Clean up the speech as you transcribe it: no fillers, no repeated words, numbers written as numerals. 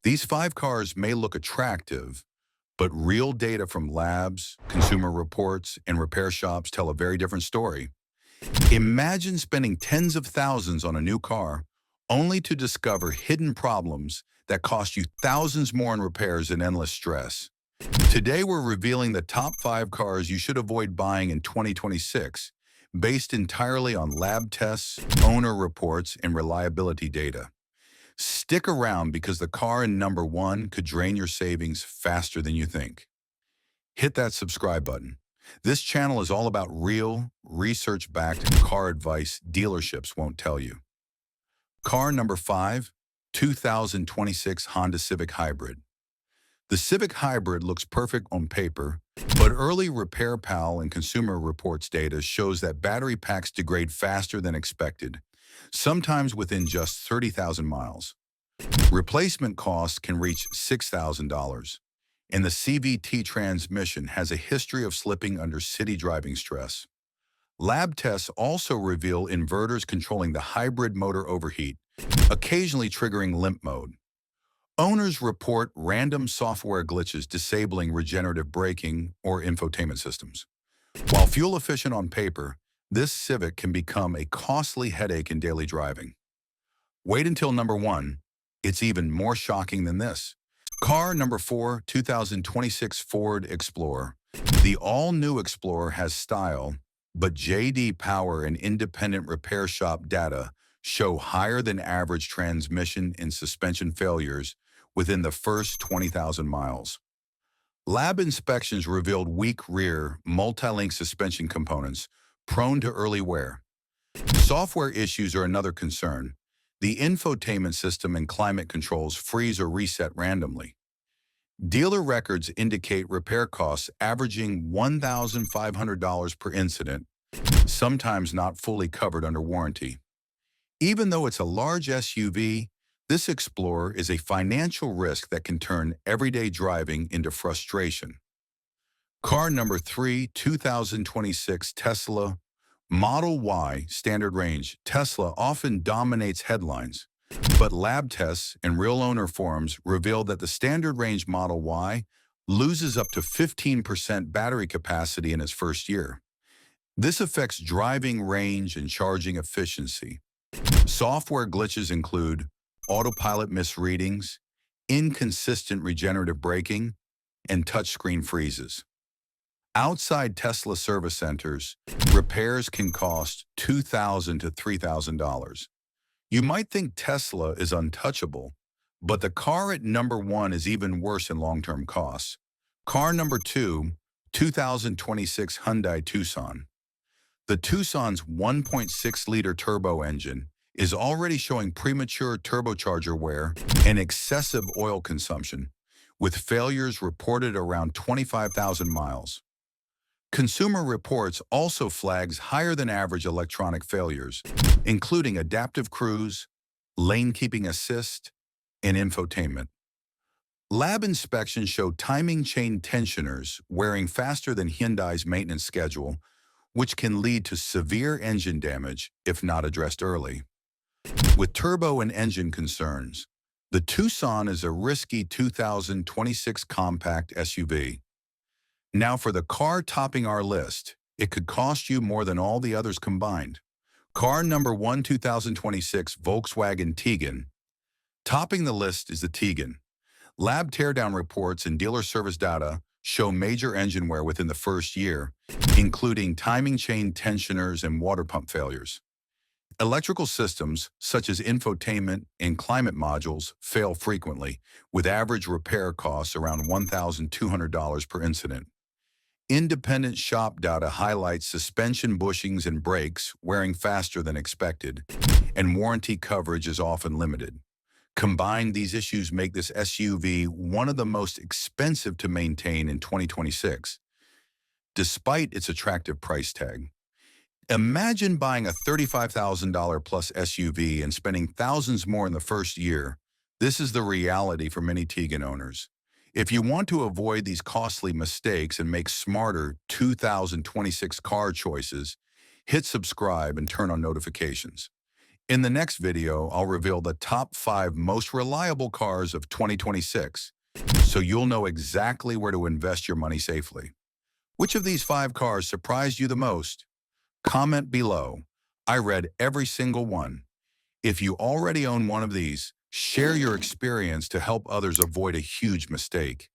These five cars may look attractive, but real data from labs, consumer reports, and repair shops tell a very different story. Imagine spending tens of thousands on a new car, only to discover hidden problems that cost you thousands more in repairs and endless stress. Today, we're revealing the top 5 cars you should avoid buying in 2026, based entirely on lab tests, owner reports, and reliability data. Stick around because the car in number 1 could drain your savings faster than you think. Hit that subscribe button. This channel is all about real, research-backed car advice dealerships won't tell you. Car number 5, 2026 Honda Civic Hybrid. The Civic Hybrid looks perfect on paper, but early Repair Pal and Consumer Reports data shows that battery packs degrade faster than expected, sometimes within just 30,000 miles. Replacement costs can reach $6,000, and the CVT transmission has a history of slipping under city driving stress. Lab tests also reveal inverters controlling the hybrid motor overheat, occasionally triggering limp mode. Owners report random software glitches disabling regenerative braking or infotainment systems. While fuel-efficient on paper, this Civic can become a costly headache in daily driving. Wait until number 1. It's even more shocking than this. Car number 4, 2026 Ford Explorer. The all-new Explorer has style, but J.D. Power and independent repair shop data show higher than average transmission and suspension failures within the first 20,000 miles. Lab inspections revealed weak rear, multi-link suspension components prone to early wear. Software issues are another concern. The infotainment system and climate controls freeze or reset randomly. Dealer records indicate repair costs averaging $1,500 per incident, sometimes not fully covered under warranty. Even though it's a large SUV, this Explorer is a financial risk that can turn everyday driving into frustration. Car number 3, 2026 Tesla Model Y standard range. Tesla often dominates headlines, but lab tests and real owner forums reveal that the standard range Model Y loses up to 15% battery capacity in its first year. This affects driving range and charging efficiency. Software glitches include autopilot misreadings, inconsistent regenerative braking, and touchscreen freezes. Outside Tesla service centers, repairs can cost $2,000 to $3,000. You might think Tesla is untouchable, but the car at number 1 is even worse in long-term costs. Car number 2, 2026 Hyundai Tucson. The Tucson's 1.6-liter turbo engine is already showing premature turbocharger wear and excessive oil consumption, with failures reported around 25,000 miles. Consumer Reports also flags higher than average electronic failures, including adaptive cruise, lane keeping assist, and infotainment. Lab inspections show timing chain tensioners wearing faster than Hyundai's maintenance schedule, which can lead to severe engine damage if not addressed early. With turbo and engine concerns, the Tucson is a risky 2026 compact SUV. Now for the car topping our list, it could cost you more than all the others combined. Car number 1, 2026 Volkswagen Tiguan. Topping the list is the Tiguan. Lab teardown reports and dealer service data show major engine wear within the first year, including timing chain tensioners and water pump failures. Electrical systems, such as infotainment and climate modules, fail frequently, with average repair costs around $1,200 per incident. Independent shop data highlights suspension bushings and brakes wearing faster than expected, and warranty coverage is often limited. Combined, these issues make this SUV one of the most expensive to maintain in 2026, despite its attractive price tag. Imagine buying a $35,000 plus SUV and spending thousands more in the first year. This is the reality for many Tiguan owners. If you want to avoid these costly mistakes and make smarter 2026 car choices, hit subscribe and turn on notifications. In the next video, I'll reveal the top 5 most reliable cars of 2026, so you'll know exactly where to invest your money safely. Which of these 5 cars surprised you the most? Comment below. I read every single one. If you already own one of these, share your experience to help others avoid a huge mistake.